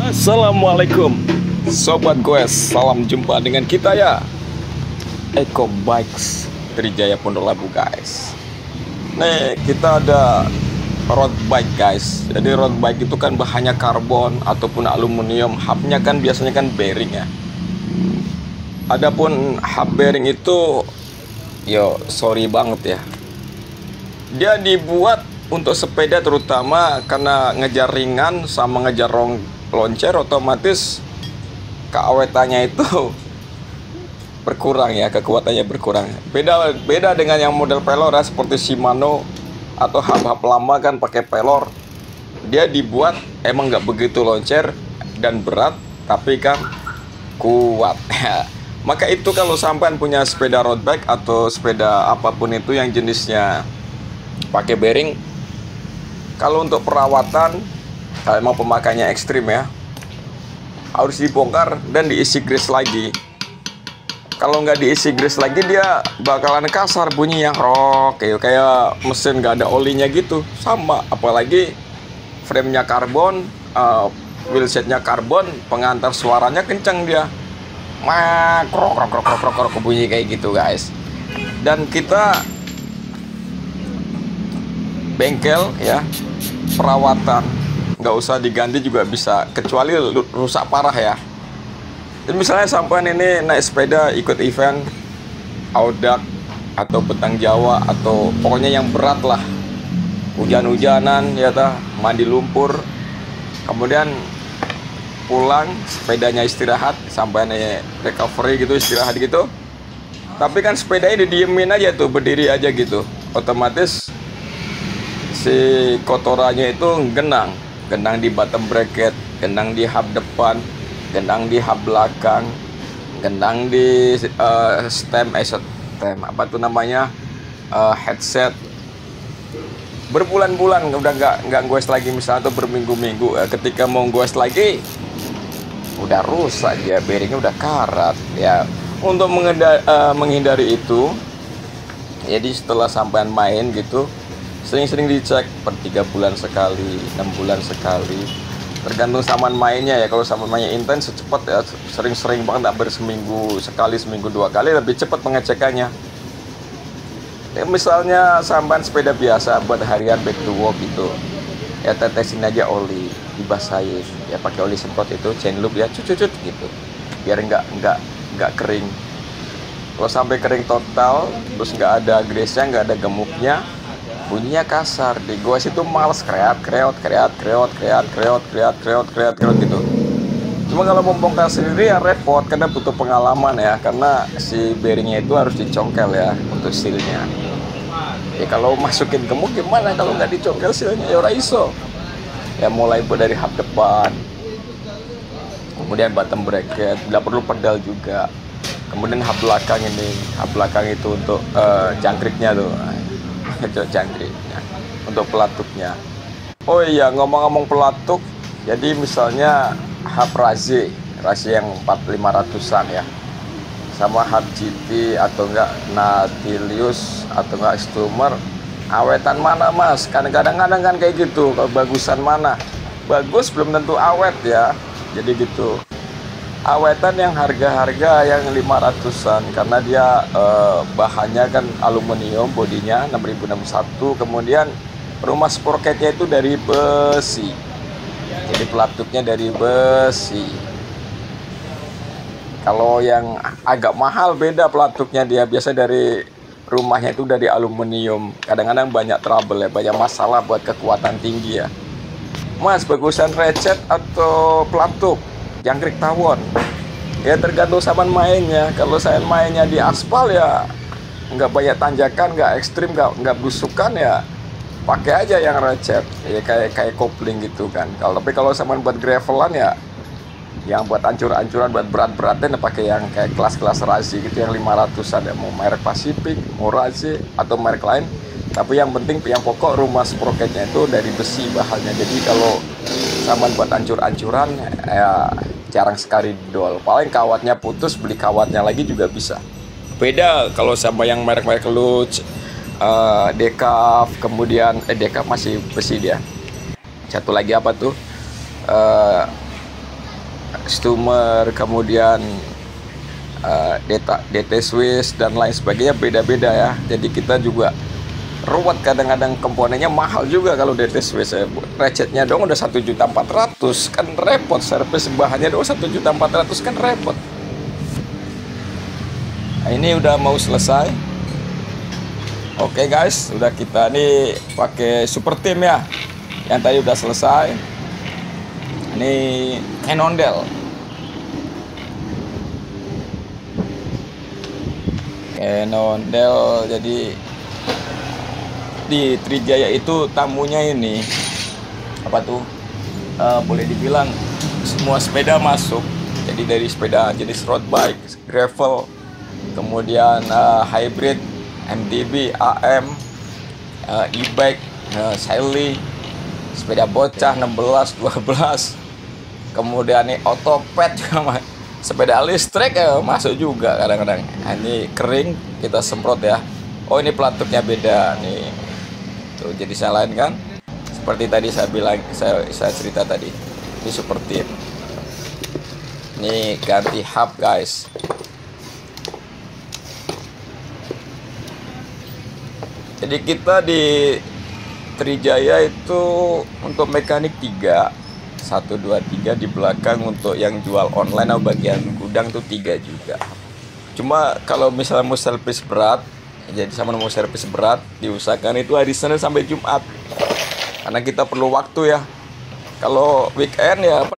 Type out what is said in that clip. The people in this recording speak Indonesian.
Assalamualaikum Sobat Goes, salam jumpa dengan kita ya, Eko Bikes Trijaya Pondok Labu guys. Nih kita ada road bike guys. Jadi road bike itu kan bahannya karbon ataupun aluminium. Hubnya kan biasanya kan bearing ya. Adapun hub bearing itu sorry banget ya, dia dibuat untuk sepeda terutama karena ngejar ringan sama ngejar loncer, otomatis keawetannya itu berkurang ya, kekuatannya berkurang. Beda dengan yang model pelor ya, seperti Shimano atau hub-hub lama kan pakai pelor. Dia dibuat emang nggak begitu loncer dan berat, tapi kan kuat. Maka itu kalau sampean punya sepeda road bike atau sepeda apapun itu yang jenisnya pakai bearing, kalau untuk perawatan, kalau mau pemakaiannya ekstrim ya, harus dibongkar dan diisi grease lagi. Kalau nggak diisi grease lagi, dia bakalan kasar bunyinya, rock kayak mesin nggak ada olinya gitu. Sama, apalagi framenya karbon, wheelsetnya karbon, pengantar suaranya kenceng dia, krok bunyi kayak gitu guys. Dan kita bengkel ya, perawatan nggak usah diganti juga bisa, kecuali rusak parah ya. Dan misalnya sampean ini naik sepeda ikut event Audak atau Betang Jawa atau pokoknya yang berat lah, hujan-hujanan ya ta, mandi lumpur, kemudian pulang sepedanya istirahat, sampai recovery gitu, istirahat gitu, tapi kan sepedanya didiemin aja tuh, berdiri aja gitu, otomatis si kotorannya itu genang di bottom bracket, genang di hub depan, genang di hub belakang, genang di stem apa tuh namanya, headset. Berbulan-bulan udah nggak goes lagi misalnya, atau berminggu-minggu, ketika mau goes lagi udah rusak ya, bearingnya udah karat ya. Untuk menghindari itu, jadi setelah sampean main gitu, sering-sering dicek per 3 bulan sekali, 6 bulan sekali, tergantung saman mainnya ya. Kalau saman mainnya intens, secepat ya, sering-sering banget, hampir seminggu sekali, seminggu 2 kali, lebih cepat pengecekannya ya. Misalnya sampan sepeda biasa buat harian back to work gitu ya, tetesin aja oli, dibasahin ya, pakai oli semprot itu, chain loop ya, cucut gitu, biar nggak kering. Kalau sampai kering total, terus nggak ada grease-nya, nggak ada gemuknya, bunyinya kasar, di goes itu males, kreat gitu. Cuma kalau membongkar sendiri ya repot, karena butuh pengalaman ya, karena si bearingnya itu harus dicongkel ya untuk sealnya. Ya kalau masukin gemuk gimana kalau nggak dicongkel sealnya, ya ora iso. Ya mulai dari hub depan, kemudian bottom bracket, nggak perlu pedal juga. Kemudian hub belakang itu untuk jangkriknya tuh. Jangkriknya untuk pelatuknya. Oh iya, ngomong-ngomong pelatuk, jadi misalnya hub Raze yang 4500-an ya, sama hub GT atau enggak Nautilus atau enggak Stumer, awetan mana mas? Kadang-kadang kan kayak gitu, kalau bagusan mana? Bagus belum tentu awet ya. Jadi gitu, awetan yang harga yang 500-an, karena dia bahannya kan aluminium, bodinya 6061, kemudian rumah sprocketnya itu dari besi, jadi pelatuknya dari besi. Kalau yang agak mahal beda pelatuknya, dia biasa dari rumahnya itu dari aluminium. Kadang-kadang banyak trouble ya, banyak masalah buat kekuatan tinggi ya. Mas, bagusan recet atau pelatuk jangkrik tawon? Ya tergantung saman mainnya. Kalau saya mainnya di aspal ya nggak banyak tanjakan, nggak ekstrim, nggak busukan ya, pakai aja yang recet ya, kayak kopling gitu kan. Tapi kalau saman buat gravelan ya, yang buat ancur-ancuran, buat berat-beratnya pakai yang kayak kelas-kelas Raze gitu, yang 500-an ya, mau merek Pacific, mau Raze atau merek lain. Tapi yang penting, yang pokok rumah sprocketnya itu dari besi bahannya. Jadi kalau saman buat ancur-ancuran ya jarang sekali didol. Paling kawatnya putus, beli kawatnya lagi juga bisa. Beda kalau sama yang merek-merek Lutz, Decaf, kemudian Decaf masih besi dia. Satu lagi apa tuh, customer, kemudian DT Swiss dan lain sebagainya beda-beda ya. Jadi kita juga ruwet, kadang-kadang komponennya mahal juga kalau DT Swiss ya. Ratchetnya dong udah 1.400.000 kan repot, servis bahannya dong 1.400.000 kan repot. Nah, ini udah mau selesai. Oke guys, udah kita nih pakai super team ya. Yang tadi udah selesai. Ini Cannondale. Cannondale, jadi di Trijaya itu tamunya ini apa tuh? Boleh dibilang semua sepeda masuk. Jadi dari sepeda jenis road bike, gravel, kemudian hybrid, MTB, AM, e-bike, Sally, sepeda bocah 16, 12, kemudian nih otopet juga, sepeda listrik ya masuk juga kadang-kadang. Nah, ini kering kita semprot ya. Oh ini pelatuknya beda nih, tuh jadi saya lain kan. Seperti tadi saya bilang, saya cerita tadi, ini seperti ini ganti hub guys. Jadi kita di Trijaya itu untuk mekanik 3, 1, 2, 3 di belakang. Untuk yang jual online atau bagian gudang tuh 3 juga. Cuma kalau misalnya mau servis berat, jadi sama mau servis berat diusahakan itu hari Senin sampai Jumat, karena kita perlu waktu ya. Kalau weekend ya